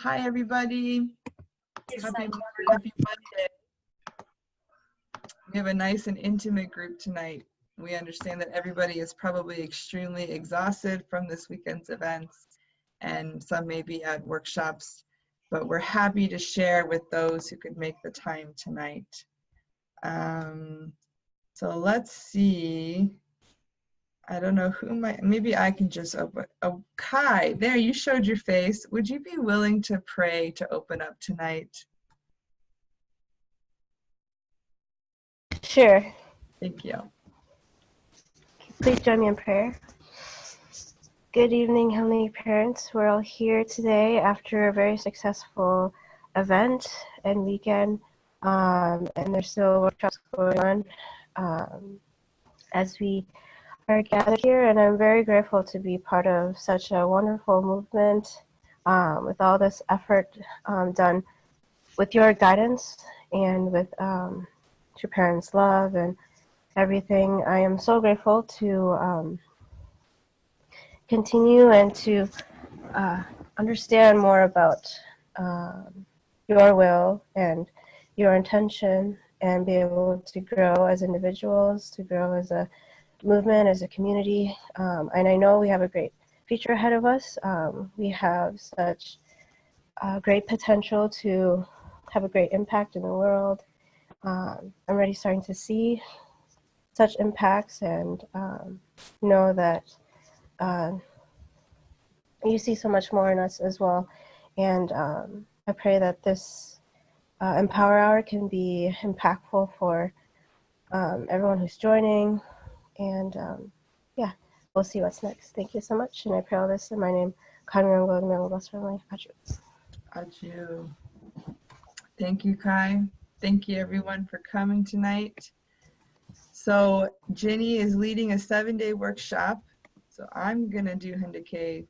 Hi, everybody. Happy Monday. We have a nice and intimate group tonight. We understand that everybody is probably extremely exhausted from this weekend's events, and some may be at workshops, but we're happy to share with those who could make the time tonight. So let's see. I don't know who might, maybe I can just open. Oh, Kai, there, you showed your face. Would you be willing to pray to open up tonight? Sure. Thank you. Please join me in prayer. Good evening, Heavenly Parents. We're all here today after a very successful event and weekend, and there's still workshops going on as we are gathered here, and I'm very grateful to be part of such a wonderful movement with all this effort done with your guidance and with your parents' love and everything. I am so grateful to continue and to understand more about your will and your intention, and be able to grow as individuals, to grow as a movement, as a community. And I know we have a great future ahead of us. We have such great potential to have a great impact in the world. I'm already starting to see such impacts, and know that you see so much more in us as well. And I pray that this Empower Hour can be impactful for everyone who's joining. And yeah, we'll see what's next. Thank you so much. And I pray all this in my name. Aju. Thank you, Kai. Thank you, everyone, for coming tonight. So Ginny is leading a 7-day workshop. So I'm going to do Hindike.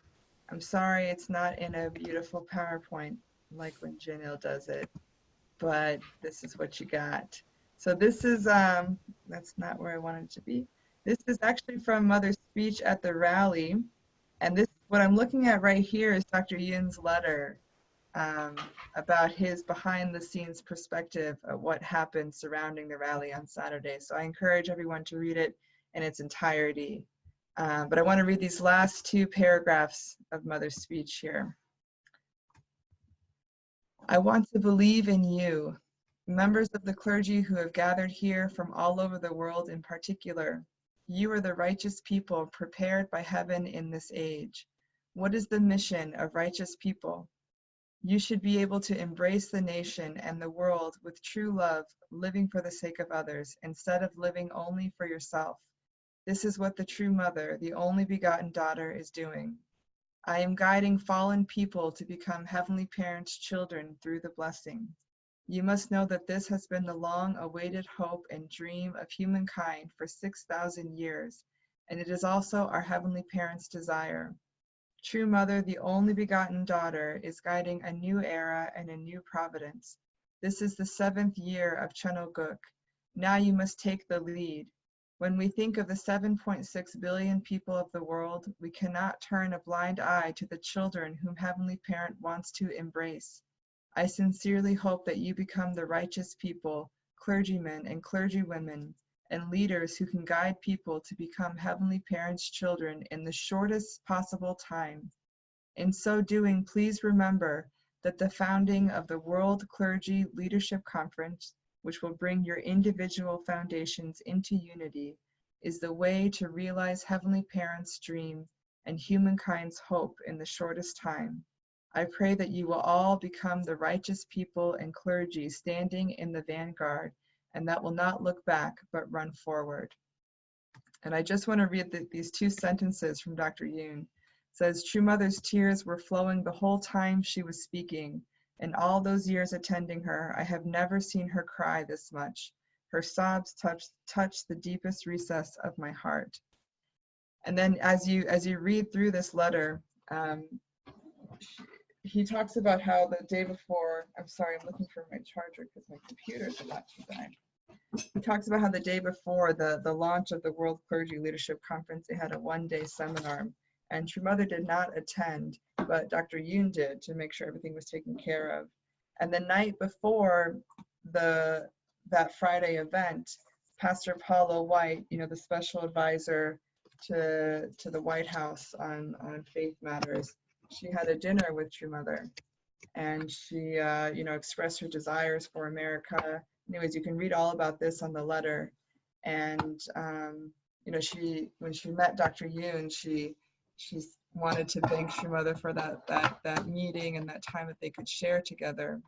I'm sorry it's not in a beautiful PowerPoint like when Janelle does it, but this is what you got. So this is, that's not where I wanted it to be. This is actually from Mother's speech at the rally. And this, what I'm looking at right here is Dr. Yun's letter about his behind the scenes perspective of what happened surrounding the rally on Saturday. So I encourage everyone to read it in its entirety. But I want to read these last 2 paragraphs of Mother's speech here. I want to believe in you, members of the clergy who have gathered here from all over the world in particular. You are the righteous people prepared by heaven in this age. What is the mission of righteous people? You should be able to embrace the nation and the world with true love, living for the sake of others, instead of living only for yourself. This is what the true mother, the only begotten daughter, is doing. I am guiding fallen people to become Heavenly Parents' children through the blessing. You must know that this has been the long-awaited hope and dream of humankind for 6,000 years, and it is also our Heavenly Parents' desire. True Mother, the only begotten daughter, is guiding a new era and a new providence. This is the 7th year of Chanoguk. Now you must take the lead. When we think of the 7.6 billion people of the world, we cannot turn a blind eye to the children whom Heavenly Parent wants to embrace. I sincerely hope that you become the righteous people, clergymen and clergywomen, and leaders who can guide people to become Heavenly Parents' children in the shortest possible time. In so doing, please remember that the founding of the World Clergy Leadership Conference, which will bring your individual foundations into unity, is the way to realize Heavenly Parents' dream and humankind's hope in the shortest time. I pray that you will all become the righteous people and clergy standing in the vanguard, and that will not look back but run forward. And I just want to read these 2 sentences from Dr. Yun. It says, True Mother's tears were flowing the whole time she was speaking. In all those years attending her, I have never seen her cry this much. Her sobs touched the deepest recess of my heart. And then as you read through this letter, he talks about how the day before, I'm sorry, I'm looking for my charger because my computer's about to die. He talks about how the day before the launch of the World Clergy Leadership Conference, they had a 1-day seminar. And True Mother did not attend, but Dr. Yoon did to make sure everything was taken care of. And the night before that Friday event, Pastor Paula White, the special advisor to the White House on faith matters, she had a dinner with True Mother, and she expressed her desires for America. Anyways, you can read all about this on the letter. And when she met Dr. Yoon, she wanted to thank True Mother for that meeting and that time that they could share together.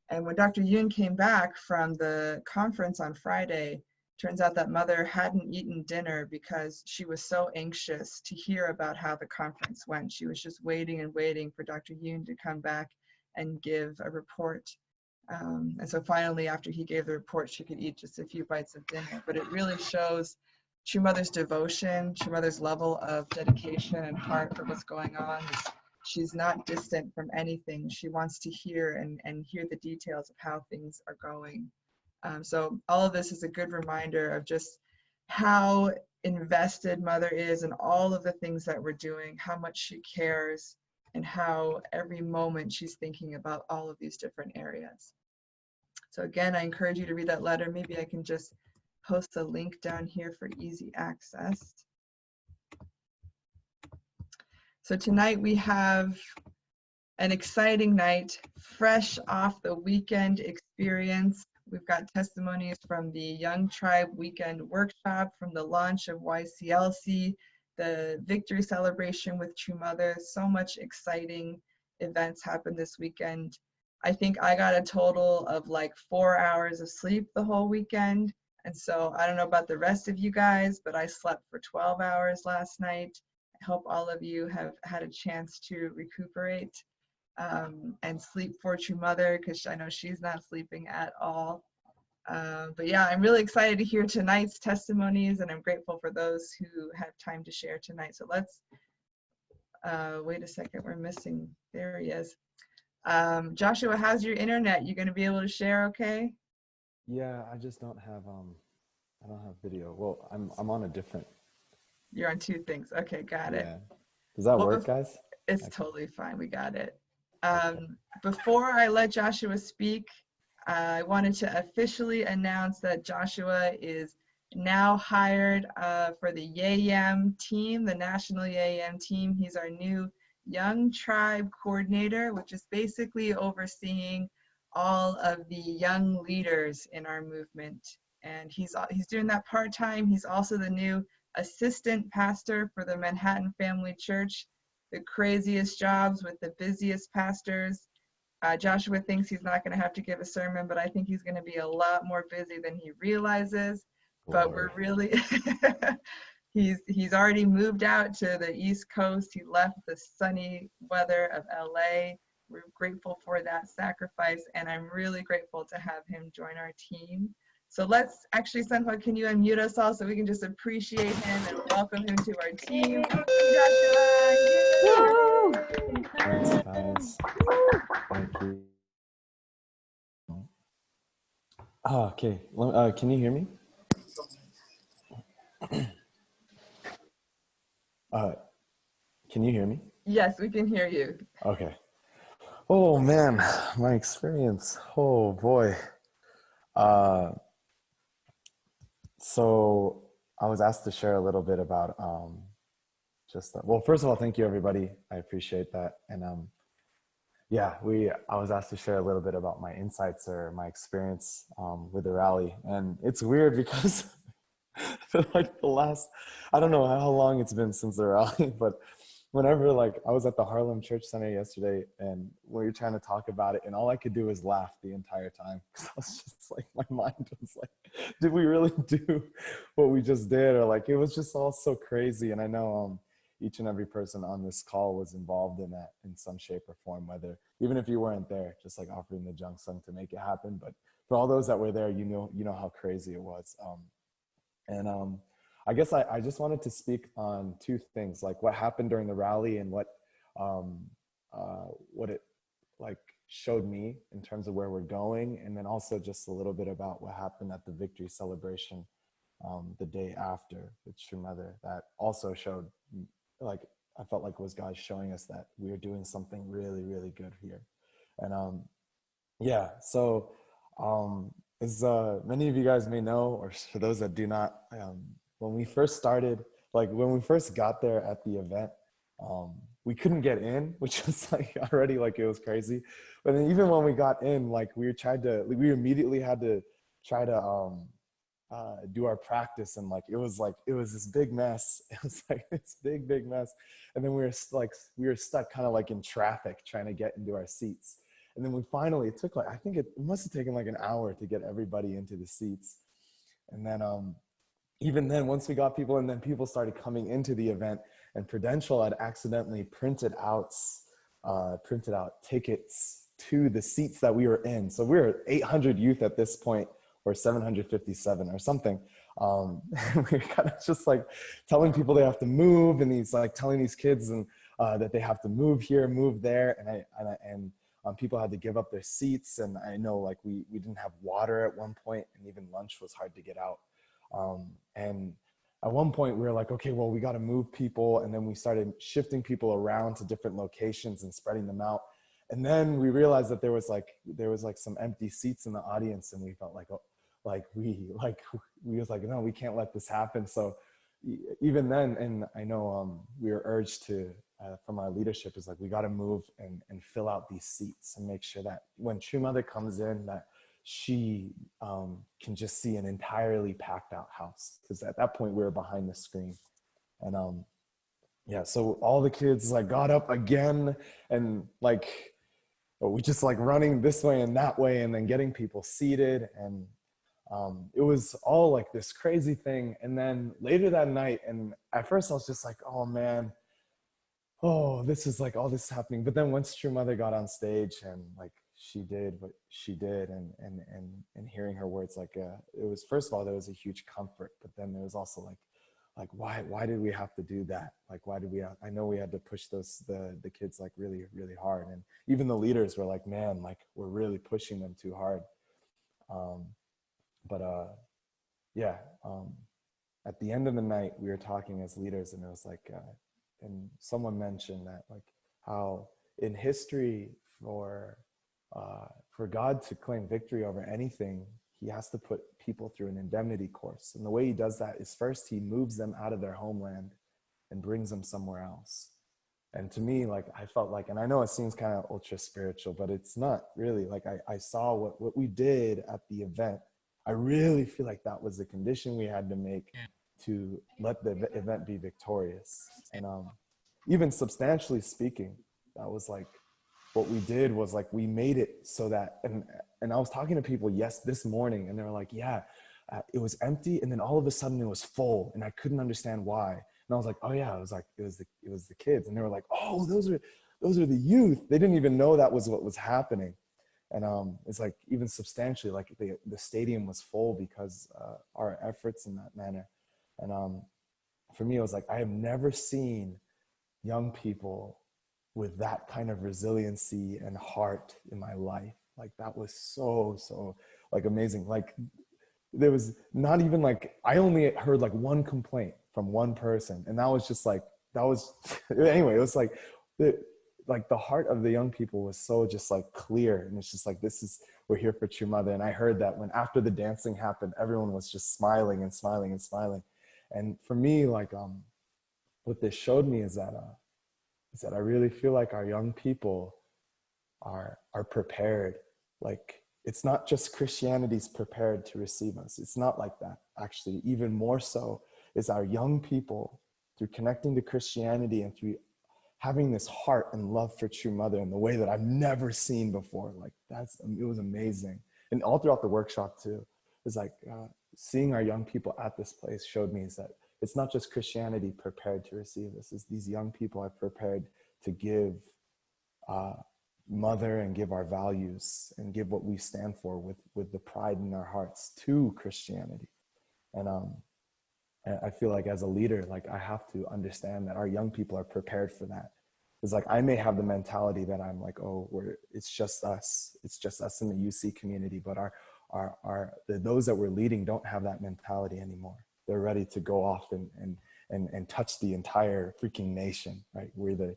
And when Dr. Yoon came back from the conference on Friday, turns out that Mother hadn't eaten dinner because she was so anxious to hear about how the conference went. She was just waiting and waiting for Dr. Yoon to come back and give a report. And so finally, after he gave the report, she could eat just a few bites of dinner. But it really shows True Mother's devotion, True Mother's level of dedication and heart for what's going on. She's not distant from anything. She wants to hear and hear the details of how things are going. So all of this is a good reminder of just how invested Mother is in all of the things that we're doing, how much she cares, and how every moment she's thinking about all of these different areas. So again, I encourage you to read that letter. Maybe I can just post a link down here for easy access. So tonight we have an exciting night, fresh off the weekend experience. We've got testimonies from the Young Tribe Weekend Workshop, from the launch of YCLC, the victory celebration with True Mother. So much exciting events happened this weekend. I think I got a total of like 4 hours of sleep the whole weekend. And so I don't know about the rest of you guys, but I slept for 12 hours last night. I hope all of you have had a chance to recuperate and sleep for True Mother, because I know she's not sleeping at all. But yeah, I'm really excited to hear tonight's testimonies, and I'm grateful for those who have time to share tonight. So let's, wait a second, we're missing, there he is. Joshua, how's your internet? You gonna be able to share okay? Yeah, I just don't have I don't have video. Well, I'm on a different. You're on two things. Okay, got it. Yeah. Does that Well, work, guys? it's Okay. totally fine. We got it. Okay. Before I let Joshua speak, I wanted to officially announce that Joshua is now hired for the YAYAM team, the National YAYAM team. He's our new Young Tribe Coordinator, which is basically overseeing all of the young leaders in our movement. And he's doing that part-time. He's also the new assistant pastor for the Manhattan Family Church, the craziest jobs with the busiest pastors. Joshua thinks he's not going to have to give a sermon, but I think he's going to be a lot more busy than he realizes. But we're really, he's already moved out to the East Coast. He left the sunny weather of LA. We're grateful for that sacrifice, and I'm really grateful to have him join our team. So let's actually, Sunhwa, can you unmute us all so we can just appreciate him and welcome him to our team? Joshua! Thanks, guys. Thank you. Oh, okay. Can you hear me? Can you hear me? Yes, we can hear you. Okay. Oh man, my experience. Oh boy. So I was asked to share a little bit about well, first of all, thank you everybody. I appreciate that. And yeah, I was asked to share a little bit about my insights or my experience with the rally. And it's weird because for like the last, I don't know how long it's been since the rally, but whenever like I was at the Harlem Church Center yesterday and we were trying to talk about it, and all I could do was laugh the entire time, because I was just like, my mind was like, did we really do what we just did? Or like, it was just all so crazy. And I know each and every person on this call was involved in that in some shape or form, whether, even if you weren't there, just like offering the junk song to make it happen. But for all those that were there, you know how crazy it was. I guess I just wanted to speak on two things, like what happened during the rally and what it like showed me in terms of where we're going, and then also just a little bit about what happened at the victory celebration the day after with True Mother, that also showed like I felt like was God showing us that we are doing something really, really good here. And yeah, so as many of you guys may know, or for those that do not, when we first started, like when we first got there at the event, we couldn't get in, which was like already like it was crazy. But then even when we got in, like we immediately had to try to do our practice, and like it was this big mess. It was like this big mess, and then we were stuck kind of like in traffic trying to get into our seats. And then we finally, it took like, I think it must have taken like an hour to get everybody into the seats. And then even then, once we got people, and then people started coming into the event, and Prudential had accidentally printed out tickets to the seats that we were in. So we were 800 youth at this point, or 757 or something. We were kind of just like telling people they have to move, and telling these kids and that they have to move here, move there, and people had to give up their seats. And I know like we didn't have water at one point, and even lunch was hard to get out. And at one point we were like, okay, well, we got to move people. And then we started shifting people around to different locations and spreading them out. And then we realized that there was like some empty seats in the audience, and we felt like, oh, we was like, no, we can't let this happen. So even then, and I know we were urged to, from our leadership, is like, we got to move and fill out these seats and make sure that when True Mother comes in, that she can just see an entirely packed out house. Because at that point we were behind the screen. And yeah, so all the kids like got up again, and like we just like running this way and that way, and then getting people seated. And it was all like this crazy thing. And then later that night, and at first I was just like, oh man, oh, this is like all this is happening. But then once True Mother got on stage, and like she did what she did, and hearing her words, like it was, first of all, there was a huge comfort, but then there was also like why did we have to do that? Like, why did we I know we had to push the kids like really, really hard. And even the leaders were like, man, like we're really pushing them too hard. Yeah, at the end of the night, we were talking as leaders, and it was like, and someone mentioned that like how in history for God to claim victory over anything, he has to put people through an indemnity course. And the way he does that is first he moves them out of their homeland and brings them somewhere else. And to me, like I felt like, and I know it seems kind of ultra spiritual, but it's not really. Like I saw what we did at the event. I really feel like that was the condition we had to make to let the event be victorious. And even substantially speaking, that was like what we did, was like we made it so that, and I was talking to people this morning, and they were like, yeah, it was empty, and then all of a sudden it was full, and I couldn't understand why. And I was like, oh yeah, it was the kids. And they were like, oh, those are the youth. They didn't even know that was what was happening. And it's like even substantially, like the stadium was full because our efforts in that manner. And for me, it was like, I have never seen young people with that kind of resiliency and heart in my life. Like that was so like amazing. Like there was not even like, I only heard like one complaint from one person, and that was just like, that was anyway, it was like the heart of the young people was so just like clear, and it's just like, we're here for True Mother. And I heard that when after the dancing happened, everyone was just smiling and smiling and smiling. And for me, like what this showed me is that I really feel like our young people are prepared. Like it's not just Christianity's prepared to receive us. It's not like that. Actually, even more so is our young people, through connecting to Christianity and through having this heart and love for True Mother in the way that I've never seen before. Like it was amazing. And all throughout the workshop too, it's like seeing our young people at this place showed me is that it's not just Christianity prepared to receive us. It's these young people are prepared to give Mother and give our values and give what we stand for with the pride in our hearts to Christianity. And I feel like as a leader, like I have to understand that our young people are prepared for that. It's like, I may have the mentality that I'm like, oh, it's just us in the UC community, but those that we're leading don't have that mentality anymore. They're ready to go off and and touch the entire freaking nation, right? We're the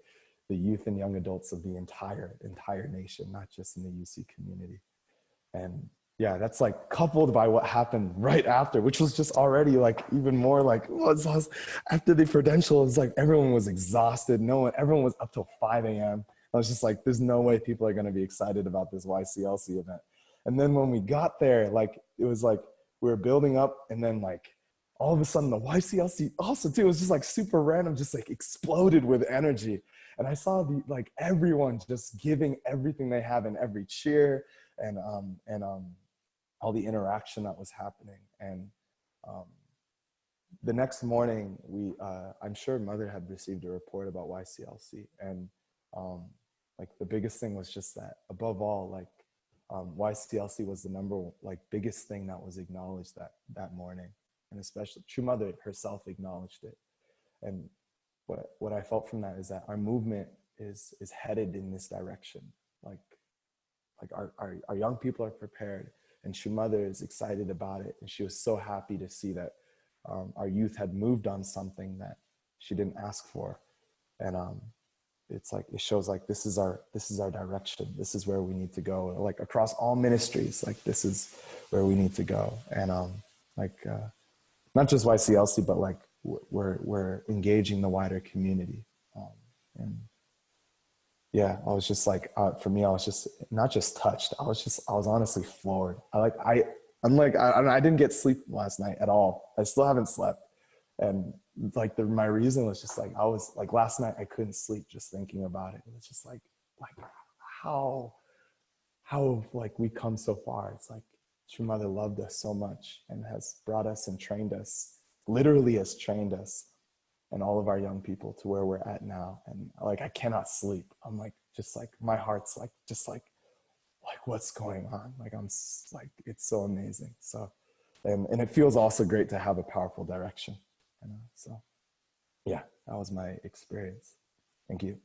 youth and young adults of the entire nation, not just in the UC community. And yeah, that's like coupled by what happened right after, which was just already like even more like after the credential. It was like everyone was exhausted. Everyone was up till 5 a.m. I was just like, there's no way people are going to be excited about this YCLC event. And then when we got there, like it was like we were building up, and then like all of a sudden the YCLC also too, it was just like super random, just like exploded with energy. And I saw like everyone just giving everything they have in every cheer and all the interaction that was happening. And the next morning, I'm sure Mother had received a report about YCLC, and like the biggest thing was just that above all, like YCLC was the biggest thing that was acknowledged that morning, and especially True Mother herself acknowledged it. And what I felt from that is that our movement is headed in this direction. Like our young people are prepared, and True Mother is excited about it. And she was so happy to see that our youth had moved on something that she didn't ask for. And it's like, it shows like, this is our direction. This is where we need to go. Like across all ministries, like this is where we need to go. And not just YCLC, but like we're engaging the wider community. And yeah, I was just like, for me, I was just not just touched. I was honestly floored. I didn't get sleep last night at all. I still haven't slept. And like my reason was just like, I was like, last night I couldn't sleep just thinking about it. It was just like how like we come so far. It's like True Mother loved us so much and has brought us and trained us, literally has trained us and all of our young people to where we're at now. And like, I cannot sleep. I'm like, just like, my heart's like, just like what's going on? Like, I'm like, it's so amazing. So, and it feels also great to have a powerful direction, you know? So yeah, that was my experience. Thank you.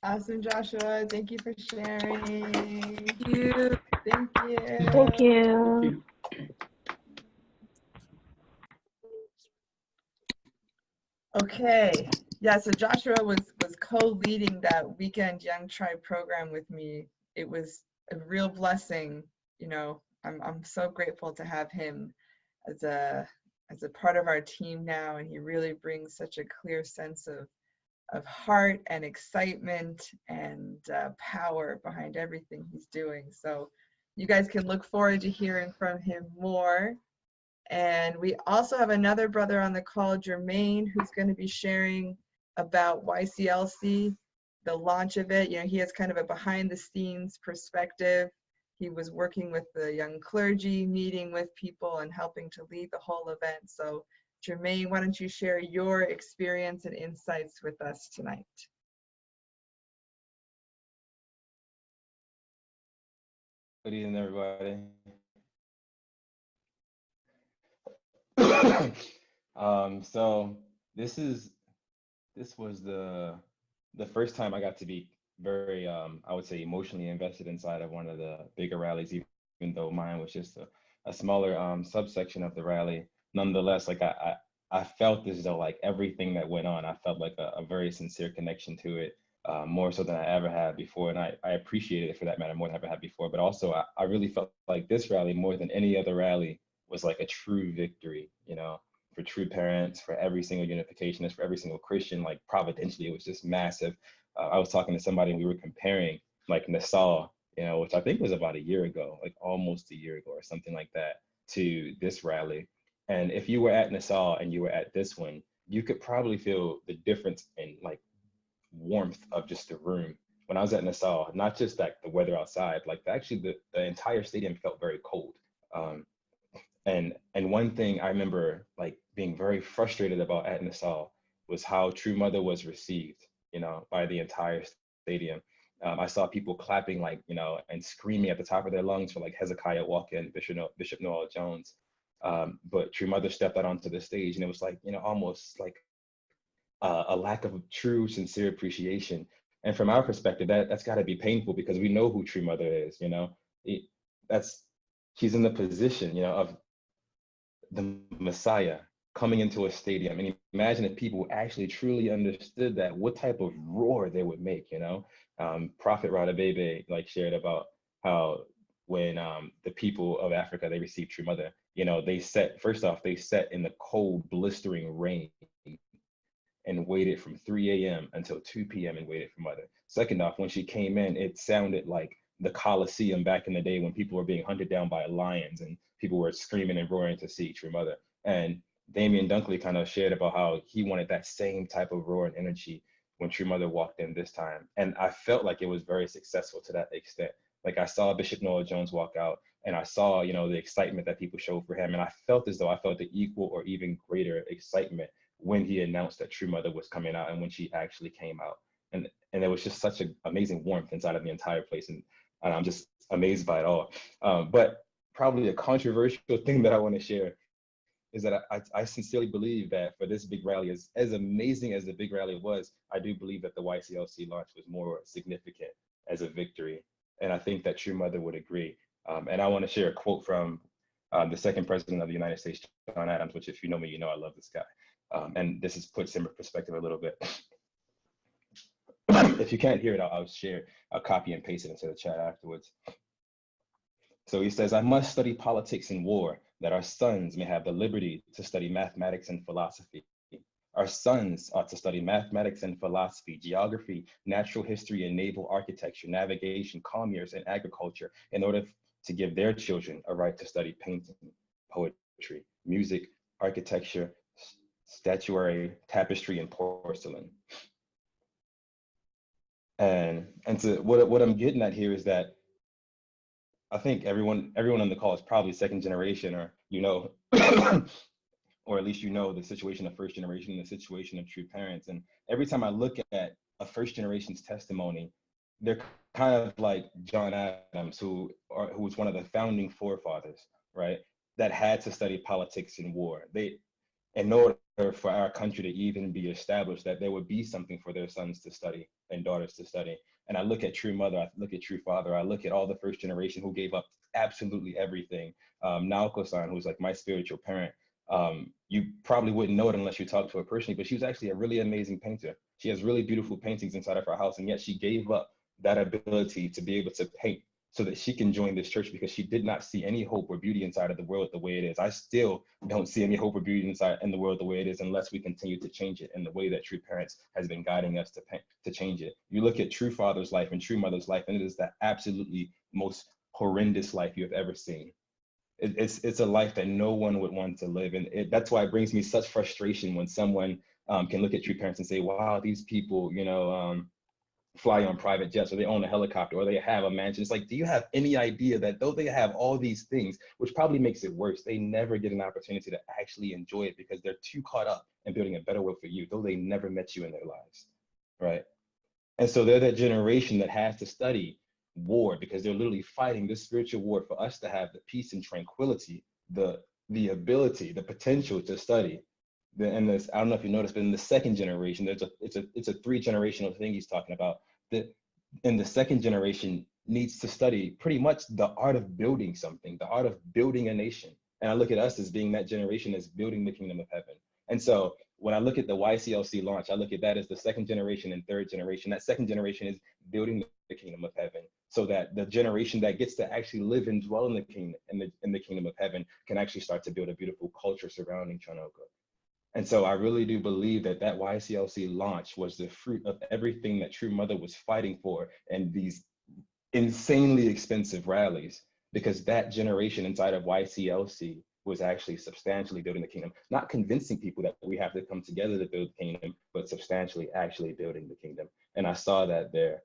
Awesome, Joshua. Thank you for sharing. Thank you. Thank you. Thank you. Okay. Yeah, so Joshua was co-leading that weekend Young Tribe program with me. It was a real blessing. You know, I'm so grateful to have him as a part of our team now, and he really brings such a clear sense of heart and excitement and power behind everything he's doing. So you guys can look forward to hearing from him more. And we also have another brother on the call, Jermaine, who's going to be sharing about YCLC, the launch of it. You know, he has kind of a behind the scenes perspective. He was working with the young clergy, meeting with people and helping to lead the whole event. So Jermaine, why don't you share your experience and insights with us tonight? Good evening, everybody. So this was the first time I got to be very, I would say, emotionally invested inside of one of the bigger rallies, even though mine was just a smaller subsection of the rally. Nonetheless, like I felt as though like everything that went on, I felt like a very sincere connection to it, more so than I ever had before. And I appreciated it for that matter more than I ever had before. But also I really felt like this rally more than any other rally was like a true victory, you know, for true parents, for every single unificationist, for every single Christian. Like providentially, it was just massive. I was talking to somebody and we were comparing like Nassau, you know, which I think was about a year ago, like almost a year ago or something like that, to this rally. And if you were at Nassau and you were at this one, you could probably feel the difference in like warmth of just the room. When I was at Nassau, not just like the weather outside, like actually the entire stadium felt very cold. And one thing I remember like being very frustrated about at Nassau was how True Mother was received, you know, by the entire stadium. I saw people clapping, like, you know, and screaming at the top of their lungs for like Hezekiah Walker, Bishop Noel Jones. But True Mother stepped out onto the stage and it was like, you know, almost like a lack of true, sincere appreciation. And from our perspective, that's got to be painful because we know who True Mother is, you know. She's in the position, you know, of the Messiah, coming into a stadium. And imagine if people actually truly understood that, what type of roar they would make, you know? Prophet Radabebe like shared about how when the people of Africa, they received True Mother, you know, they sat in the cold, blistering rain and waited from 3 a.m. until 2 p.m. and waited for Mother. Second off, when she came in, it sounded like the Colosseum back in the day when people were being hunted down by lions and people were screaming and roaring to see True Mother. And Damian Dunkley kind of shared about how he wanted that same type of roar and energy when True Mother walked in this time. And I felt like it was very successful to that extent. Like I saw Bishop Noah Jones walk out and I saw, you know, the excitement that people showed for him. And I felt as though I felt the equal or even greater excitement when he announced that True Mother was coming out and when she actually came out. And there was just such an amazing warmth inside of the entire place. And I'm just amazed by it all. But probably a controversial thing that I want to share is that I sincerely believe that for this big rally, as amazing as the big rally was, I do believe that the YCLC launch was more significant as a victory. And I think that True Mother would agree. And I want to share a quote from the second president of the United States, John Adams, which if you know me, you know I love this guy. And this is puts in perspective a little bit. If you can't hear it, I'll copy and paste it into the chat afterwards. So he says, I must study politics and war, that our sons may have the liberty to study mathematics and philosophy. Our sons ought to study mathematics and philosophy, geography, natural history and naval architecture, navigation, commerce, and agriculture in order to give their children a right to study painting, poetry, music, architecture, statuary, tapestry, and porcelain. And to what I'm getting at here is that I think everyone on the call is probably second generation, or you know, or at least you know the situation of first generation and the situation of true parents. And every time I look at a first generation's testimony, they're kind of like John Adams, who was one of the founding forefathers, right? That had to study politics and war. In order for our country to even be established, that there would be something for their sons to study and daughters to study. And I look at True Mother, I look at True Father, I look at all the first generation who gave up absolutely everything. Naoko-san, who's like my spiritual parent, you probably wouldn't know it unless you talk to her personally, but she was actually a really amazing painter. She has really beautiful paintings inside of her house, and yet she gave up that ability to be able to paint so that she can join this church, because she did not see any hope or beauty inside of the world the way it is. I still don't see any hope or beauty inside in the world the way it is unless we continue to change it in the way that True Parents has been guiding us to change it. You look at True Father's life and True Mother's life, and it is the absolutely most horrendous life you have ever seen. It's a life that no one would want to live. And that's why it brings me such frustration when someone can look at True Parents and say, wow, these people, you know, fly on private jets, or they own a helicopter, or they have a mansion. It's like, do you have any idea that though they have all these things, which probably makes it worse, they never get an opportunity to actually enjoy it because they're too caught up in building a better world for you, though they never met you in their lives, right? And so they're that generation that has to study war, because they're literally fighting this spiritual war for us to have the peace and tranquility, the ability, the potential to study. And this, I don't know if you noticed, but in the second generation, it's a 3-generational thing he's talking about. That in the second generation needs to study pretty much the art of building something, the art of building a nation. And I look at us as being that generation as building the kingdom of heaven. And so when I look at the YCLC launch, I look at that as the second generation and third generation. That second generation is building the kingdom of heaven, so that the generation that gets to actually live and dwell in the kingdom, in the kingdom of heaven, can actually start to build a beautiful culture surrounding Chanoko. And so I really do believe that that YCLC launch was the fruit of everything that True Mother was fighting for, and these insanely expensive rallies, because that generation inside of YCLC was actually substantially building the kingdom, not convincing people that we have to come together to build the kingdom, but substantially actually building the kingdom. And I saw that there.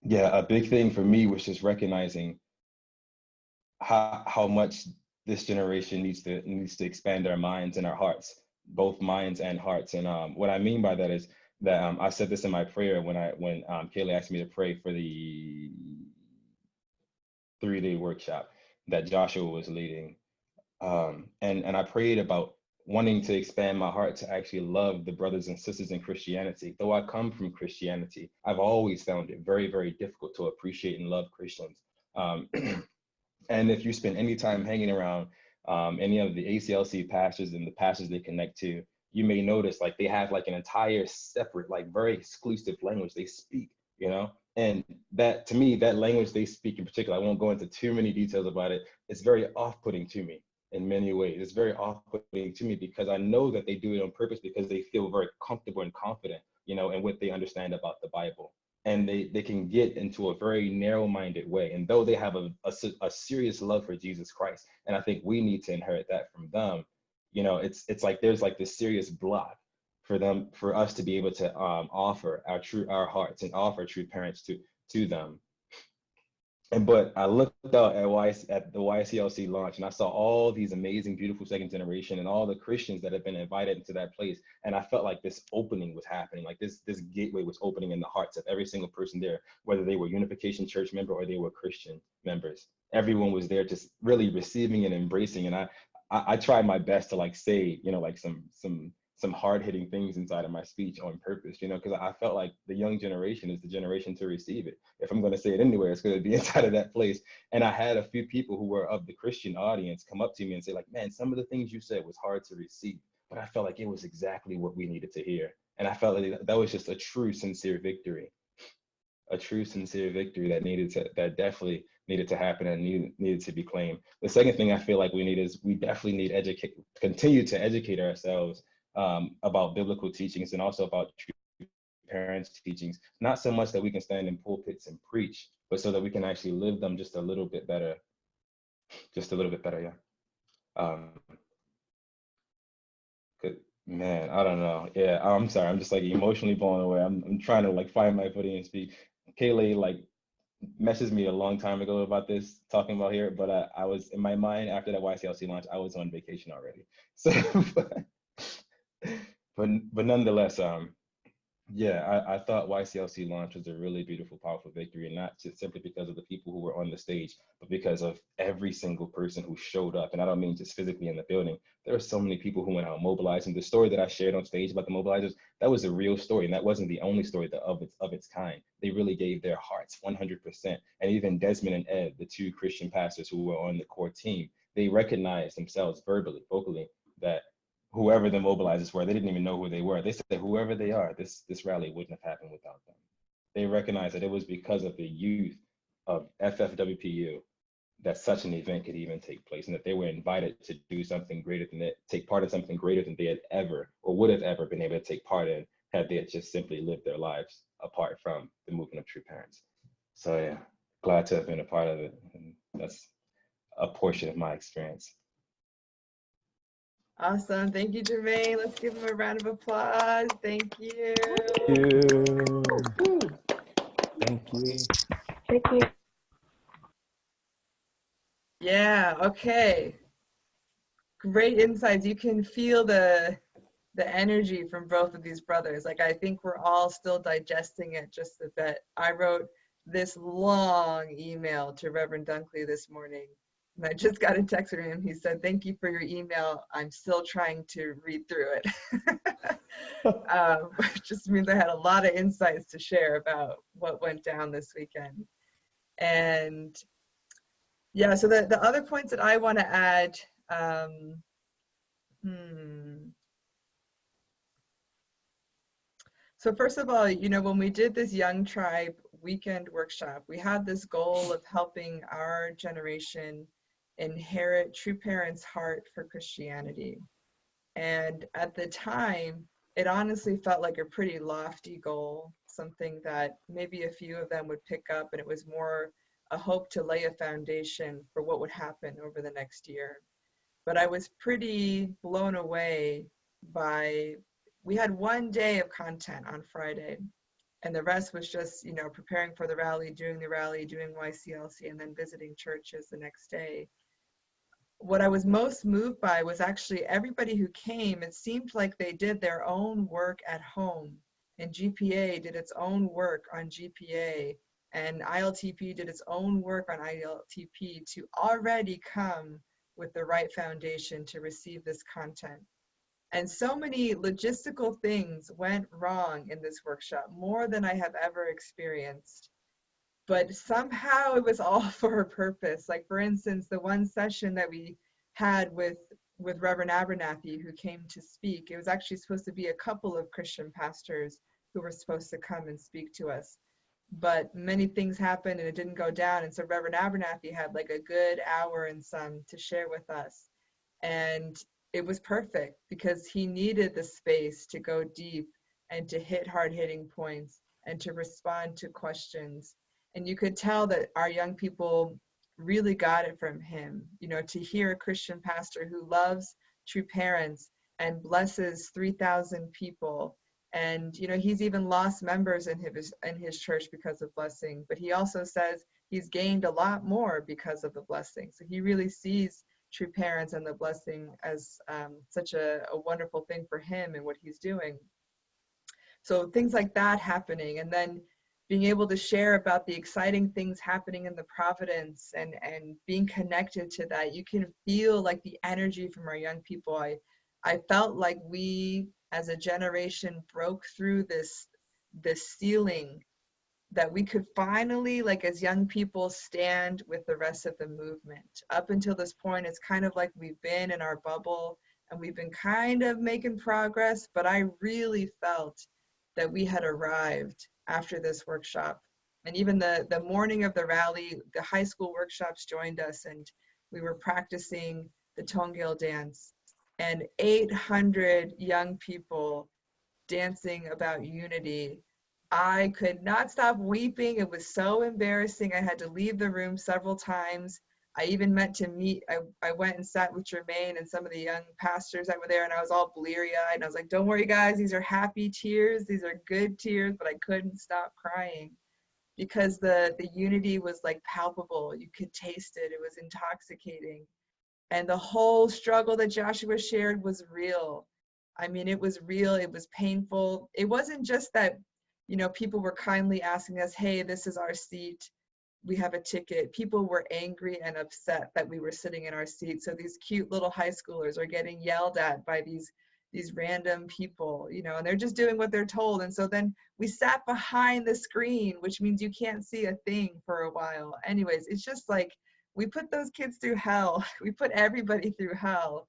Yeah, a big thing for me was just recognizing how much this generation needs to expand our minds and our hearts, both minds and hearts. And what I mean by that is that I said this in my prayer when Kaeleigh asked me to pray for the 3-day workshop that Joshua was leading. And I prayed about wanting to expand my heart to actually love the brothers and sisters in Christianity. Though I come from Christianity, I've always found it very, very difficult to appreciate and love Christians. And if you spend any time hanging around any of the ACLC pastors and the pastors they connect to, you may notice like they have like an entire separate, like very exclusive language they speak, you know? And that, to me, that language they speak in particular, I won't go into too many details about it. It's very off-putting to me in many ways. It's very off-putting to me because I know that they do it on purpose because they feel very comfortable and confident, you know, in what they understand about the Bible. And they can get into a very narrow-minded way. And though they have a serious love for Jesus Christ, and I think we need to inherit that from them, you know, it's like there's like this serious block for us to be able to offer our hearts and offer true parents to them. But I looked out at the YCLC launch, and I saw all these amazing, beautiful second generation and all the Christians that have been invited into that place. And I felt like this opening was happening, like this gateway was opening in the hearts of every single person there, whether they were Unification Church member or they were Christian members. Everyone was there just really receiving and embracing. And I tried my best to like say, you know, like some hard-hitting things inside of my speech on purpose, you know, because I felt like the young generation is the generation to receive it. If I'm going to say it anywhere, it's going to be inside of that place. And I had a few people who were of the Christian audience come up to me and say like, man, some of the things you said was hard to receive, but I felt like it was exactly what we needed to hear. And I felt like that was just a true, sincere victory. A true, sincere victory that definitely needed to happen and needed to be claimed. The second thing I feel like we need is we definitely need continue to educate ourselves about biblical teachings and also about true parents' teachings, not so much that we can stand in pulpits and preach, but so that we can actually live them just a little bit better, yeah. Good. Man, I don't know. Yeah, I'm sorry. I'm just like emotionally blown away. I'm trying to like find my footing and speak. Kaeleigh like messaged me a long time ago about this, talking about here, but I was in my mind after that YCLC launch, I was on vacation already. So, but nonetheless, yeah, I thought YCLC launch was a really beautiful, powerful victory, and not just simply because of the people who were on the stage, but because of every single person who showed up. And I don't mean just physically in the building. There were so many people who went out mobilizing. The story that I shared on stage about the mobilizers, that was a real story, and that wasn't the only story of its kind. They really gave their hearts 100%. And even Desmond and Ed, the two Christian pastors who were on the core team, they recognized themselves vocally, that whoever the mobilizers were, they didn't even know who they were. They said that whoever they are, this rally wouldn't have happened without them. They recognized that it was because of the youth of FFWPU that such an event could even take place, and that they were invited to do something greater than that, take part in something greater than they had ever or would have ever been able to take part in had they just simply lived their lives apart from the movement of true parents. So yeah, glad to have been a part of it. And that's a portion of my experience. Awesome. Thank you, Jermaine. Let's give him a round of applause. Thank you. Thank you. Thank you. Yeah, okay. Great insights. You can feel the energy from both of these brothers. Like, I think we're all still digesting it just a bit. I wrote this long email to Reverend Dunkley this morning, and I just got a text from him. He said, "Thank you for your email. I'm still trying to read through it." Which just means I had a lot of insights to share about what went down this weekend. And yeah, so the other points that I want to add, So first of all, you know, when we did this Young Tribe weekend workshop, we had this goal of helping our generation inherit true parents' heart for Christianity. And at the time, it honestly felt like a pretty lofty goal, something that maybe a few of them would pick up, and it was more a hope to lay a foundation for what would happen over the next year. But I was pretty blown away by, we had one day of content on Friday, and the rest was just, you know, preparing for the rally, doing YCLC, and then visiting churches the next day. What I was most moved by was actually everybody who came, it seemed like they did their own work at home, and GPA did its own work on GPA, and ILTP did its own work on ILTP to already come with the right foundation to receive this content. And so many logistical things went wrong in this workshop, more than I have ever experienced. But somehow it was all for a purpose. Like, for instance, the one session that we had with Reverend Abernathy, who came to speak. It was actually supposed to be a couple of Christian pastors who were supposed to come and speak to us, but many things happened and it didn't go down. And so Reverend Abernathy had like a good hour and some to share with us. And it was perfect because he needed the space to go deep and to hit hard-hitting points and to respond to questions. And you could tell that our young people really got it from him, you know, to hear a Christian pastor who loves true parents and blesses 3,000 people. And, you know, he's even lost members in his church because of blessing, but he also says he's gained a lot more because of the blessing. So he really sees true parents and the blessing as such a wonderful thing for him and what he's doing. So things like that happening, and then being able to share about the exciting things happening in the Providence and being connected to that. You can feel like the energy from our young people. I felt like we as a generation broke through this ceiling, that we could finally, like as young people, stand with the rest of the movement. Up until this point, it's kind of like we've been in our bubble and we've been kind of making progress, but I really felt that we had arrived after this workshop. And even the morning of the rally, the high school workshops joined us and we were practicing the Tongil dance, and 800 young people dancing about unity. I could not stop weeping. It was so embarrassing. I had to leave the room several times. I even meant to meet, I went and sat with Jermaine and some of the young pastors that were there, and I was all bleary-eyed, and I was like, don't worry guys, these are happy tears, these are good tears, but I couldn't stop crying because the unity was like palpable. You could taste it. It was intoxicating. And the whole struggle that Joshua shared was real. I mean, it was real, it was painful. It wasn't just that, you know, people were kindly asking us, hey, this is our seat, we have a ticket. People were angry and upset that we were sitting in our seat. So these cute little high schoolers are getting yelled at by these random people, you know, and they're just doing what they're told. And so then we sat behind the screen, which means you can't see a thing for a while. Anyways, it's just like, we put those kids through hell. We put everybody through hell.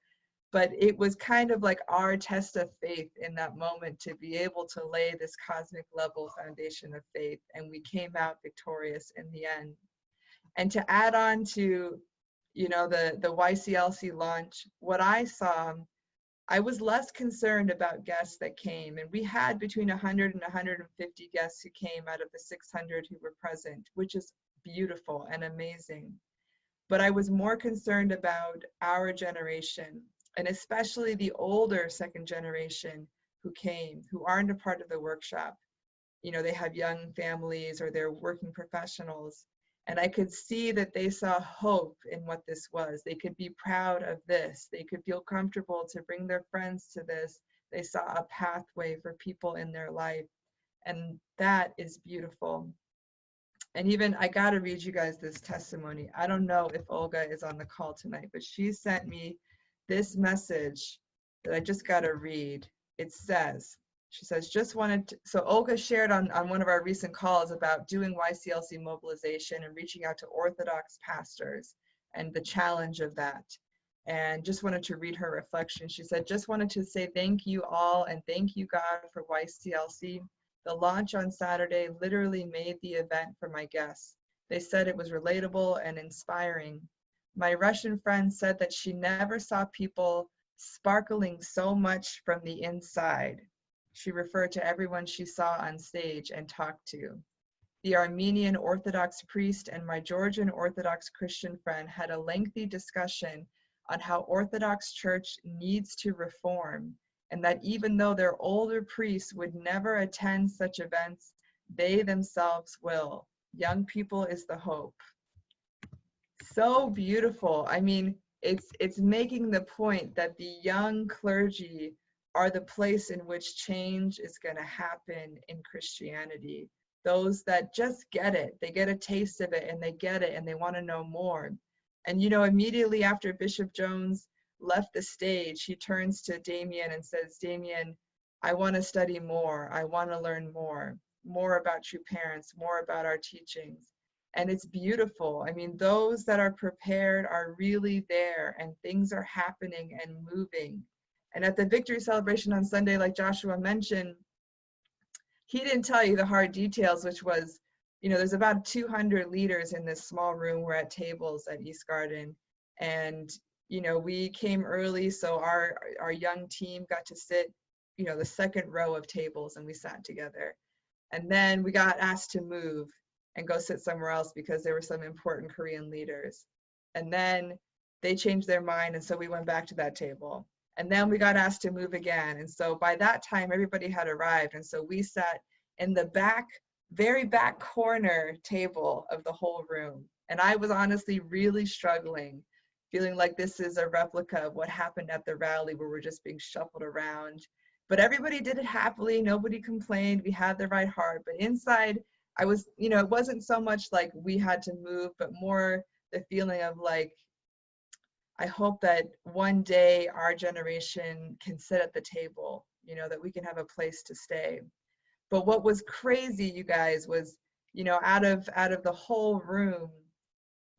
But it was kind of like our test of faith in that moment to be able to lay this cosmic level foundation of faith. And we came out victorious in the end. And to add on to, you know, the YCLC launch, what I saw, I was less concerned about guests that came. And we had between 100 and 150 guests who came out of the 600 who were present, which is beautiful and amazing. But I was more concerned about our generation, and especially the older second generation who came, who aren't a part of the workshop. You know, they have young families or they're working professionals. And I could see that they saw hope in what this was. They could be proud of this. They could feel comfortable to bring their friends to this. They saw a pathway for people in their life. And that is beautiful. And even, I gotta read you guys this testimony. I don't know if Olga is on the call tonight, but she sent me this message that I just gotta read. It says, she says, just wanted to, so Olga shared on one of our recent calls about doing YCLC mobilization and reaching out to Orthodox pastors and the challenge of that. And just wanted to read her reflection. She said, just wanted to say thank you all and thank you God for YCLC. The launch on Saturday literally made the event for my guests. They said it was relatable and inspiring. My Russian friend said that she never saw people sparkling so much from the inside. She referred to everyone she saw on stage and talked to. The Armenian Orthodox priest and my Georgian Orthodox Christian friend had a lengthy discussion on how Orthodox Church needs to reform, and that even though their older priests would never attend such events, they themselves will. Young people is the hope. So beautiful. I mean, it's making the point that the young clergy are the place in which change is going to happen in Christianity. Those that just get it, they get a taste of it and they get it and they want to know more. And, you know, immediately after Bishop Jones left the stage, he turns to Damien and says, Damien, I want to study more. I want to learn more about true parents, more about our teachings. And it's beautiful. I mean, those that are prepared are really there, and things are happening and moving. And at the victory celebration on Sunday, like Joshua mentioned, he didn't tell you the hard details, which was, you know, there's about 200 leaders in this small room. We're at tables at East Garden. And, you know, we came early, so our young team got to sit, you know, the second row of tables, and we sat together. And then we got asked to move and go sit somewhere else because there were some important Korean leaders. And then they changed their mind, and so we went back to that table. And then we got asked to move again. And so by that time, everybody had arrived. And so we sat in the back, very back corner table of the whole room. And I was honestly really struggling, feeling like this is a replica of what happened at the rally, where we're just being shuffled around. But everybody did it happily. Nobody complained. We had the right heart. But inside, I was, you know, it wasn't so much like we had to move, but more the feeling of like, I hope that one day our generation can sit at the table, you know, that we can have a place to stay. But what was crazy, you guys, was, you know, out of the whole room,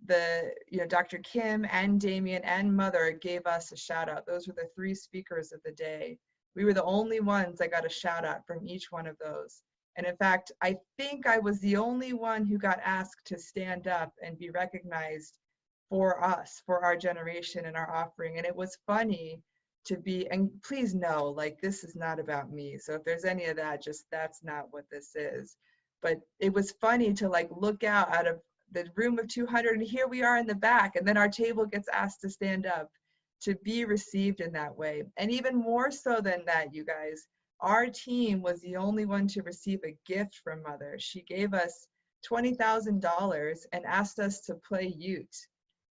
you know, Dr. Kim and Damien and Mother gave us a shout out. Those were the 3 speakers of the day. We were the only ones that got a shout out from each one of those. And in fact, I think I was the only one who got asked to stand up and be recognized for us, for our generation and our offering. And it was funny to be, and please know, like, this is not about me. So if there's any of that, just that's not what this is. But it was funny to like look out of the room of 200, and here we are in the back, and then our table gets asked to stand up, to be received in that way. And even more so than that, you guys, our team was the only one to receive a gift from Mother. She gave us $20,000 and asked us to play Ute.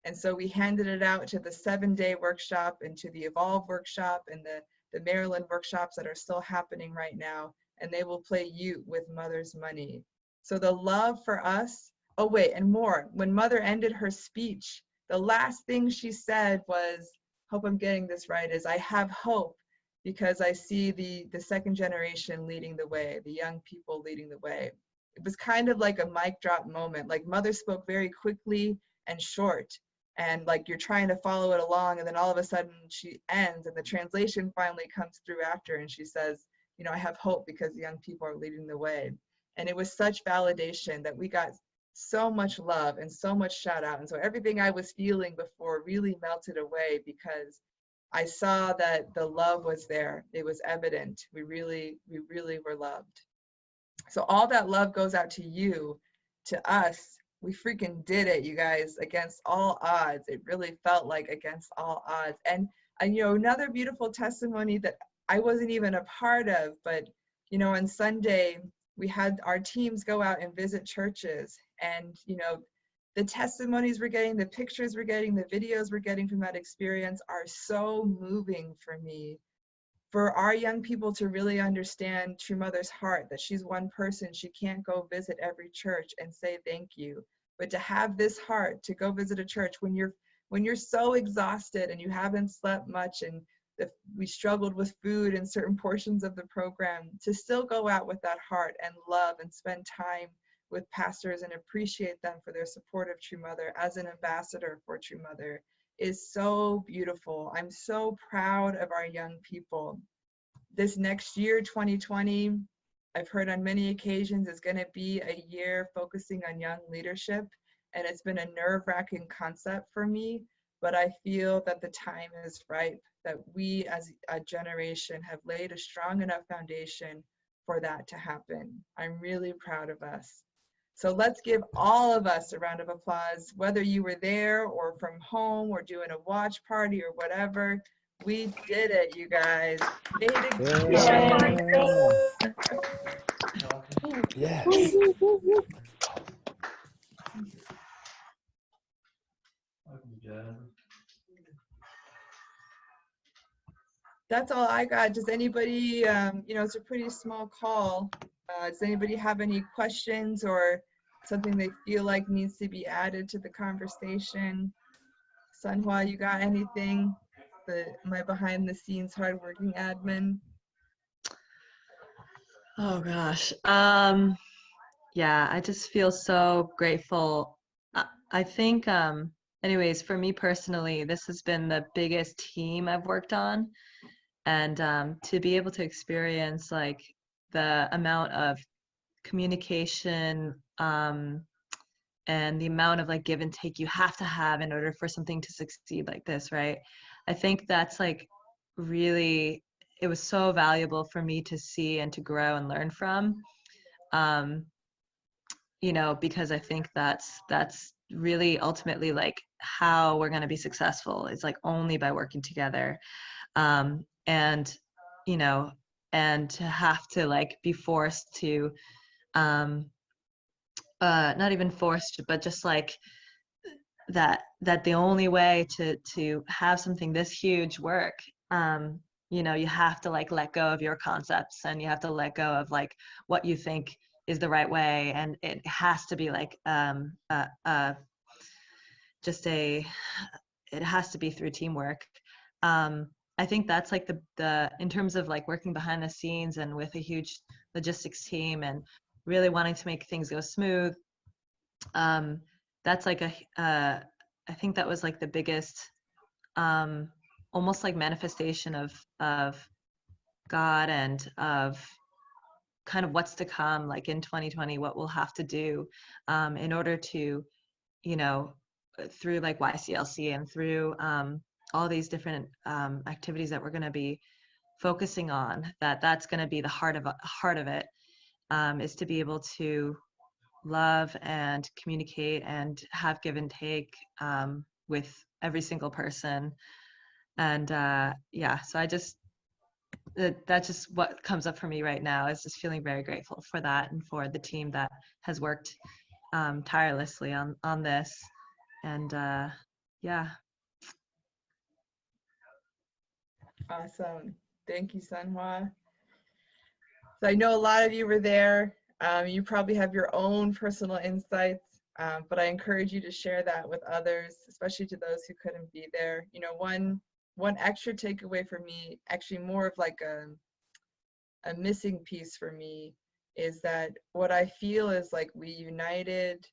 And so we handed it out to the 7-day workshop and to the Evolve workshop and the Maryland workshops that are still happening right now. And they will play Ute with Mother's money. So the love for us, oh wait, and more. When Mother ended her speech, the last thing she said was, hope I'm getting this right, is I have hope because I see the second generation leading the way, the young people leading the way. It was kind of like a mic drop moment. Like Mother spoke very quickly and short, and like you're trying to follow it along, and then all of a sudden she ends and the translation finally comes through after, and she says, you know, I have hope because the young people are leading the way. And it was such validation that we got so much love and so much shout out. And so everything I was feeling before really melted away because I saw that the love was there. It was evident. We really were loved. So all that love goes out to you, to us. We freaking did it, you guys, against all odds. It really felt like against all odds. And you know, another beautiful testimony that I wasn't even a part of, but you know, on Sunday, we had our teams go out and visit churches, and you know, the testimonies we're getting, the pictures we're getting, the videos we're getting from that experience are so moving for me. For our young people to really understand True Mother's heart, that she's one person, she can't go visit every church and say thank you, but to have this heart to go visit a church when you're so exhausted and you haven't slept much, and we struggled with food in certain portions of the program, to still go out with that heart and love and spend time with pastors and appreciate them for their support of True Mother as an ambassador for True Mother is so beautiful. I'm so proud of our young people. This next year, 2020, I've heard on many occasions is going to be a year focusing on young leadership, and it's been a nerve-wracking concept for me, but I feel that the time is ripe, that we as a generation have laid a strong enough foundation for that to happen. I'm really proud of us. So let's give all of us a round of applause, whether you were there or from home or doing a watch party or whatever. We did it, you guys. Way to go. Yeah. That's all I got. Does anybody, you know, it's a pretty small call. Does anybody have any questions or something they feel like needs to be added to the conversation? Sunhwa, you got anything? My behind the scenes hardworking admin. Oh gosh. Yeah, I just feel so grateful. I think, anyways, for me personally, this has been the biggest team I've worked on. And to be able to experience like the amount of communication and the amount of like give and take you have to have in order for something to succeed like this, right? I think that's like really, it was so valuable for me to see and to grow and learn from. Um, because I think that's really ultimately like how we're going to be successful is like only by working together. And you know and to have to like be forced to um not even forced, but just like that the only way to have something this huge work, you have to like let go of your concepts, and you have to let go of like what you think is the right way, and it has to be like just a it has to be through teamwork. I think that's like the in terms of like working behind the scenes and with a huge logistics team and really wanting to make things go smooth. That's like I think that was like the biggest, almost like manifestation of God and of kind of what's to come, like in 2020, what we'll have to do in order to, you know, through like YCLC and through all these different activities that we're going to be focusing on, that's going to be the heart of it, is to be able to love and communicate and have give and take with every single person. And yeah, so that's just what comes up for me right now, is just feeling very grateful for that and for the team that has worked tirelessly on this. And yeah. Awesome. Thank you, Sunhwa. So I know a lot of you were there. You probably have your own personal insights, but I encourage you to share that with others, especially to those who couldn't be there. One extra takeaway for me, actually more of like a missing piece for me, is that what I feel is like we united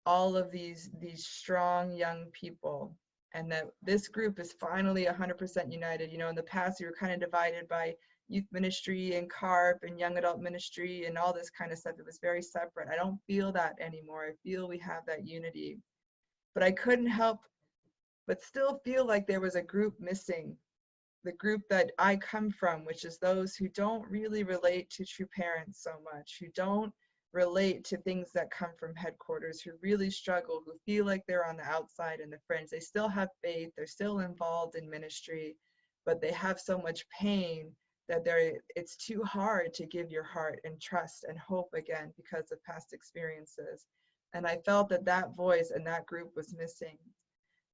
all of these strong young people, and that this group is finally 100% united. In the past we were kind of divided by youth ministry and CARP and young adult ministry and all this kind of stuff. It was very separate. I don't feel that anymore. I feel we have that unity, but I couldn't help but still feel like there was a group missing, the group that I come from, which is those who don't really relate to true parents so much, who don't relate to things that come from headquarters, who really struggle, who feel like they're on the outside and the fringe. They still have faith, they're still involved in ministry, but they have so much pain that it's too hard to give your heart and trust and hope again because of past experiences. And I felt that voice and that group was missing.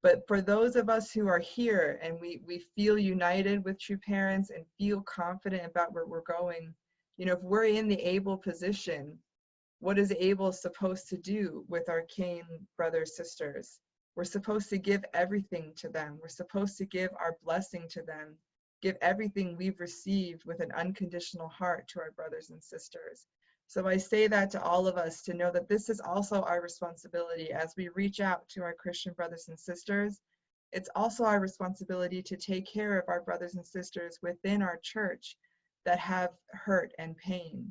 But for those of us who are here and we feel united with true parents and feel confident about where we're going, if we're in the able position, what is able supposed to do with our kin brothers, sisters? We're supposed to give everything to them. We're supposed to give our blessing to them, give everything we've received with an unconditional heart to our brothers and sisters. So I say that to all of us, to know that this is also our responsibility as we reach out to our Christian brothers and sisters. It's also our responsibility to take care of our brothers and sisters within our church that have hurt and pain.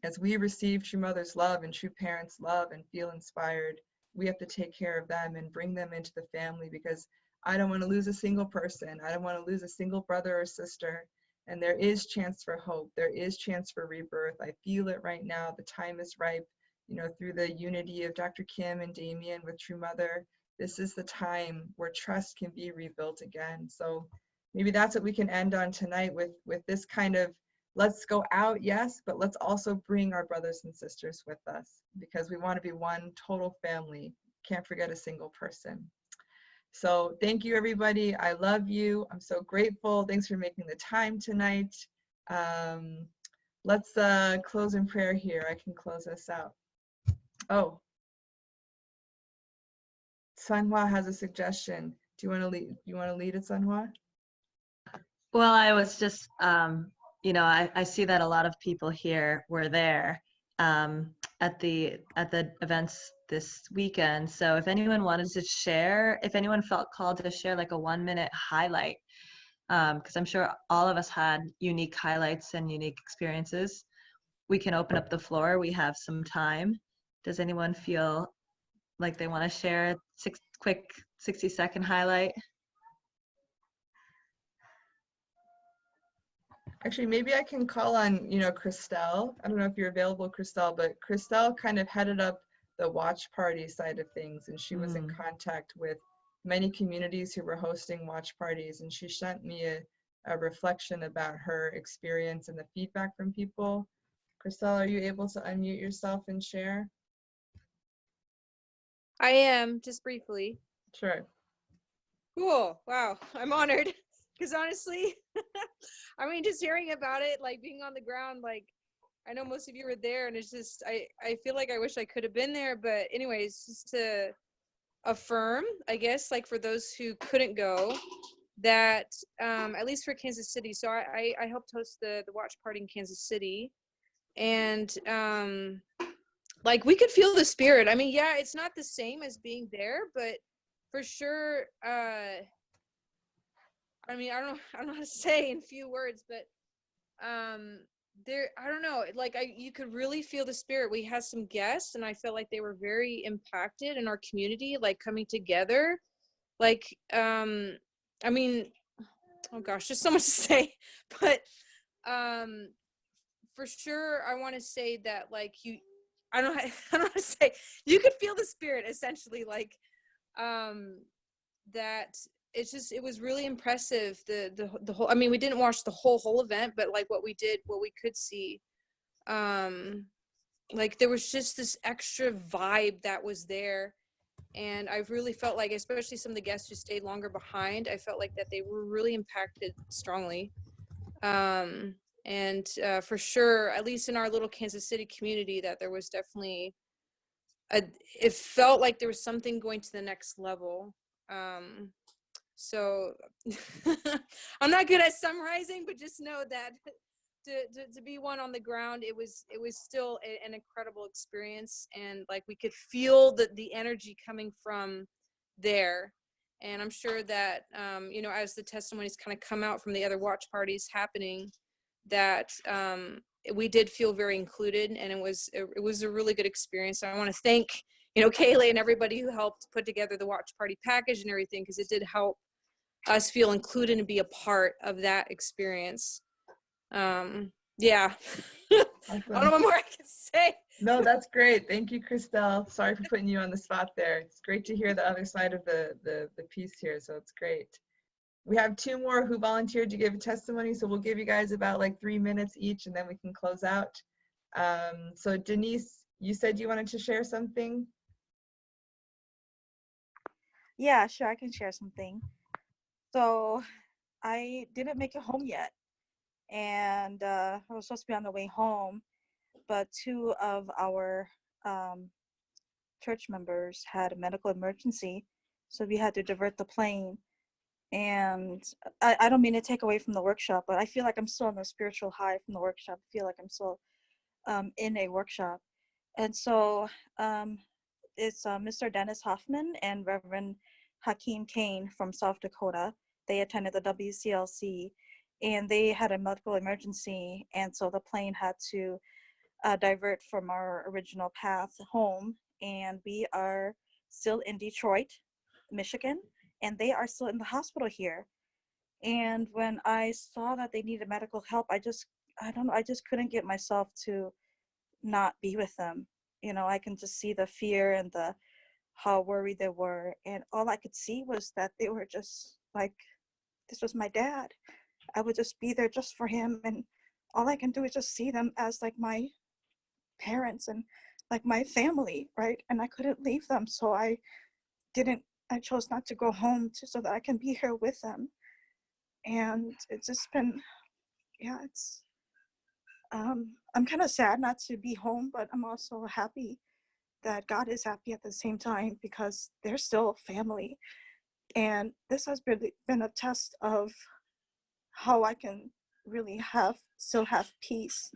As we receive true mother's love and true parents' love and feel inspired, we have to take care of them and bring them into the family, because I don't want to lose a single person. I don't want to lose a single brother or sister. And there is chance for hope. There is chance for rebirth. I feel it right now. The time is ripe, through the unity of Dr. Kim and Damien with True Mother. This is the time where trust can be rebuilt again. So maybe that's what we can end on tonight, with this kind of, let's go out, yes, but let's also bring our brothers and sisters with us, because we want to be one total family. Can't forget a single person. So thank you, everybody. I love you. I'm so grateful. Thanks for making the time tonight. Let's close in prayer here. I can close us out. Oh, Sunhwa has a suggestion. Do you want to lead? You want to lead it, Sunhwa? Well, I was just I see that a lot of people here were there, at the events this weekend. So if anyone wanted to share, if anyone felt called to share like a 1-minute highlight, because I'm sure all of us had unique highlights and unique experiences, we can open up the floor. We have some time. Does anyone feel like they want to share a quick 60-second highlight? Actually, maybe I can call on, Christelle. I don't know if you're available, Christelle, but Christelle kind of headed up the watch party side of things, and she was in contact with many communities who were hosting watch parties, and she sent me a reflection about her experience and the feedback from people. Christelle, are you able to unmute yourself and share? I am, just briefly. Sure. Cool. Wow. I'm honored. Because honestly, I mean, just hearing about it, like being on the ground, like I know most of you were there, and it's just, I feel like I wish I could have been there. But anyways, just to affirm, I guess, like for those who couldn't go, that at least for Kansas City. So I helped host the watch party in Kansas City, and like we could feel the spirit. I mean, yeah, it's not the same as being there, but for sure, I mean, I don't know how to say in few words, but there, I don't know, like you could really feel the spirit. We had some guests, and I felt like they were very impacted in our community, like coming together. Like, I mean, oh gosh, there's so much to say, but for sure, I want to say that like I don't know how to say, you could feel the spirit essentially, like that. It's just, it was really impressive, the whole, I mean, we didn't watch the whole event, but like what we could see, like there was just this extra vibe that was there. And I really felt like, especially some of the guests who stayed longer behind, I felt like that they were really impacted strongly. And for sure, at least in our little Kansas City community, that there was definitely it felt like there was something going to the next level. So I'm not good at summarizing, but just know that to be one on the ground, it was still an incredible experience, and like we could feel the energy coming from there. And I'm sure that as the testimonies kind of come out from the other watch parties happening, that we did feel very included, and it was a really good experience. So I want to thank Kaeleigh and everybody who helped put together the watch party package and everything, because it did help us feel included and be a part of that experience. Yeah. Awesome. I don't know what more I can say. No, that's great. Thank you, Christelle. Sorry for putting you on the spot there. It's great to hear the other side of the piece here, so it's great. We have 2 more who volunteered to give a testimony, so we'll give you guys about like 3 minutes each, and then we can close out. So Denise, you said you wanted to share something? Yeah, sure, I can share something. So I didn't make it home yet, and I was supposed to be on the way home, but 2 of our church members had a medical emergency, so we had to divert the plane. And I don't mean to take away from the workshop, but I feel like I'm still on the spiritual high from the workshop. I feel like I'm still in a workshop. And so it's Mr. Dennis Hoffman and Reverend Hakeem Kane from South Dakota. They attended the WCLC, and they had a medical emergency, and so the plane had to divert from our original path home. And we are still in Detroit, Michigan, and they are still in the hospital here. And when I saw that they needed medical help, I just couldn't get myself to not be with them. I can just see the fear and how worried they were, and all I could see was that they were just like, this was my dad. I would just be there just for him, and all I can do is just see them as like my parents and like my family, right? And I couldn't leave them, so I chose not to go home so that I can be here with them. And it's just been, yeah, it's I'm kind of sad not to be home, but I'm also happy that God is happy at the same time, because they're still family. And this has been a test of how I can really still have peace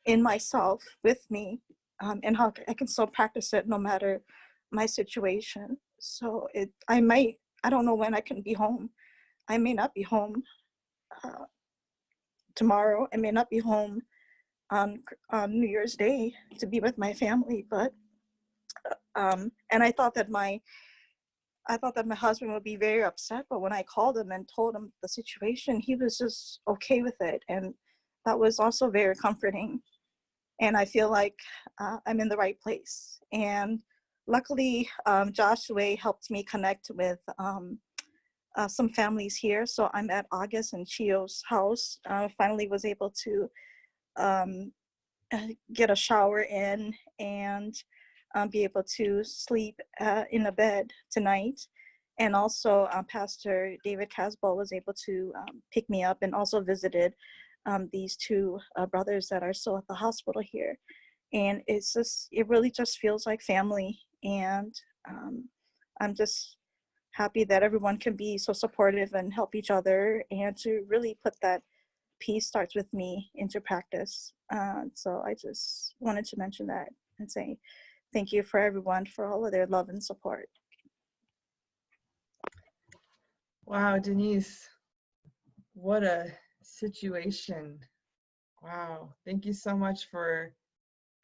in myself with me, and how I can still practice it no matter my situation. So I don't know when I can be home. I may not be home tomorrow. I may not be home on New Year's Day to be with my family, but and I thought that my husband would be very upset, but when I called him and told him the situation, he was just okay with it, and that was also very comforting. And I feel like I'm in the right place. And luckily, Joshua helped me connect with some families here. So I'm at August and Chio's house. Finally was able to um, get a shower in and be able to sleep in a bed tonight. And also Pastor David Casboll was able to pick me up and also visited these two brothers that are still at the hospital here. And it really just feels like family. And I'm just happy that everyone can be so supportive and help each other, and to really put that peace starts with me into practice. So I just wanted to mention that and say thank you for everyone for all of their love and support. Wow, Denise, what a situation. Wow, thank you so much for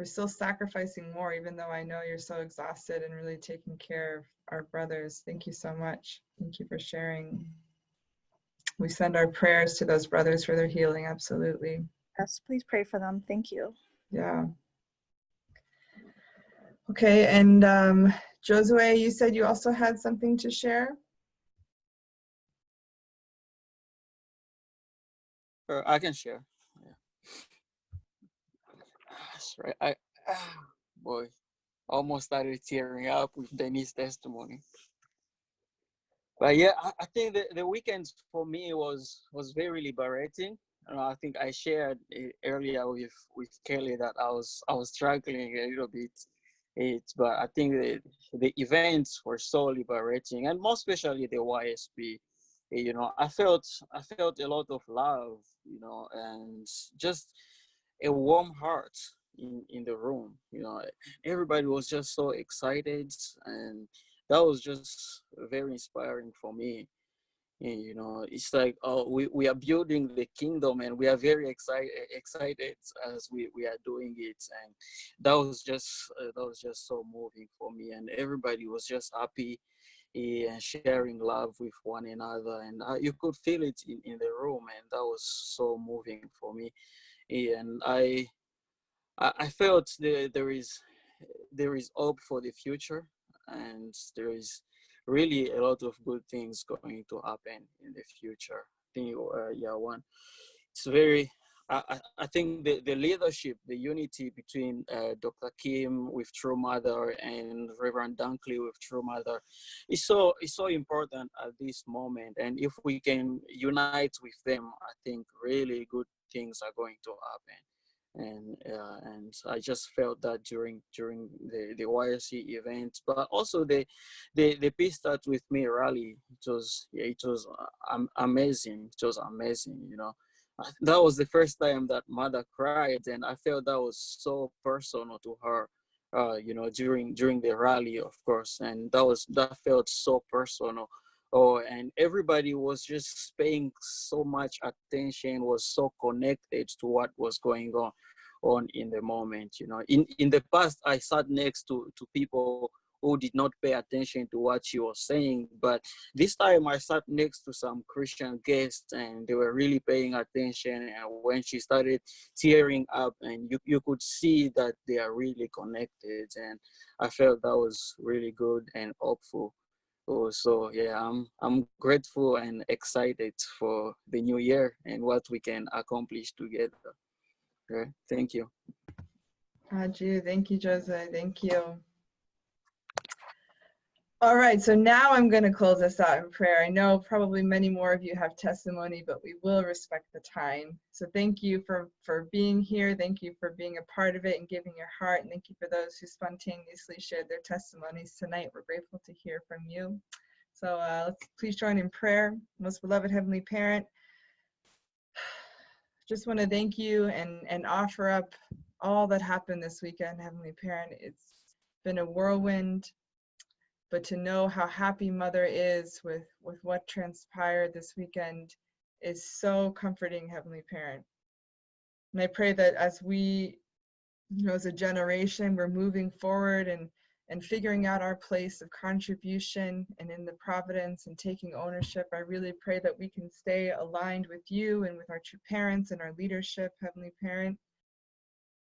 still sacrificing more, even though I know you're so exhausted, and really taking care of our brothers. Thank you so much. Thank you for sharing. We send our prayers to those brothers for their healing, absolutely. Yes, please pray for them. Thank you. Yeah. Okay, and Josue, you said you also had something to share? I can share. Yeah. That's right. Boy, almost started tearing up with Denny's testimony. But yeah, I think the weekend for me was very liberating. I think I shared earlier with Kaeleigh that I was struggling a little bit. But I think the events were so liberating, and more especially the YSP. I felt a lot of love, and just a warm heart in the room. Everybody was just so excited, and that was just very inspiring for me. It's like, oh, we are building the kingdom, and we are very excited as we are doing it, and that was just so moving for me, and everybody was just happy and sharing love with one another, and you could feel it in the room, and that was so moving for me. And I felt there is hope for the future, and there is really a lot of good things going to happen in the future. I think one, it's very I think the leadership, the unity between Dr. Kim with True Mother and Reverend Dunkley with True Mother is so important at this moment. And if we can unite with them, I think really good things are going to happen. And I just felt that during the YSC event, but also the Peace Start With Me rally. It was amazing. It was amazing. That was the first time that Mother cried, and I felt that was so personal to her. During the rally, of course, and that felt so personal. Oh, and everybody was just paying so much attention, was so connected to what was going on in the moment. In the past, I sat next to people who did not pay attention to what she was saying, but this time I sat next to some Christian guests, and they were really paying attention. And when she started tearing up, and you could see that they are really connected, and I felt that was really good and hopeful. Oh, so yeah, I'm grateful and excited for the new year and what we can accomplish together. Okay, thank you. Thank you, Jose. Thank you. All right, so now I'm going to close us out in prayer. I know probably many more of you have testimony, but we will respect the time. So thank you for being here. Thank you for being a part of it and giving your heart. And thank you for those who spontaneously shared their testimonies tonight. We're grateful to hear from you. So let's please join in prayer. Most beloved Heavenly Parent, just want to thank you and offer up all that happened this weekend, Heavenly Parent. It's been a whirlwind, but to know how happy Mother is with what transpired this weekend is so comforting, Heavenly Parent. And I pray that as we, as a generation, we're moving forward and figuring out our place of contribution and in the providence and taking ownership. I really pray that we can stay aligned with you and with our true parents and our leadership, Heavenly Parent.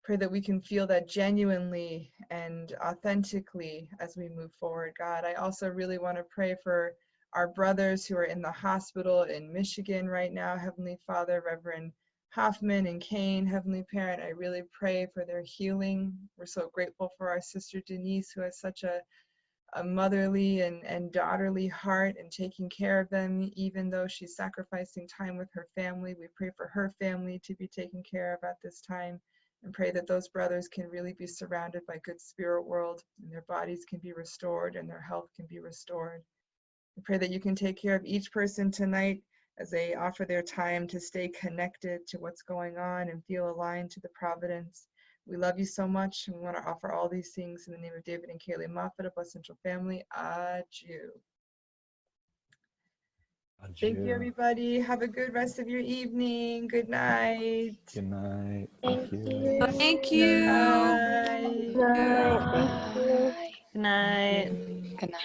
Pray that we can feel that genuinely and authentically as we move forward, God. I also really want to pray for our brothers who are in the hospital in Michigan right now, Heavenly Father, Reverend Hoffman and Kane, Heavenly Parent. I really pray for their healing. We're so grateful for our sister Denise, who has such a motherly and daughterly heart and taking care of them, even though she's sacrificing time with her family. We pray for her family to be taken care of at this time, and pray that those brothers can really be surrounded by good spirit world, and their bodies can be restored and their health can be restored. I pray that you can take care of each person tonight as they offer their time to stay connected to what's going on and feel aligned to the providence. We love you so much, and we want to offer all these things in the name of David and Kaeleigh Moffitt, a Blessed Central family. Adieu. Thank you, everybody. Have a good rest of your evening. Good night. Good night. Thank Thank you. you. Thank Good you. night. Good night. Thank you. Good night. Good Good night.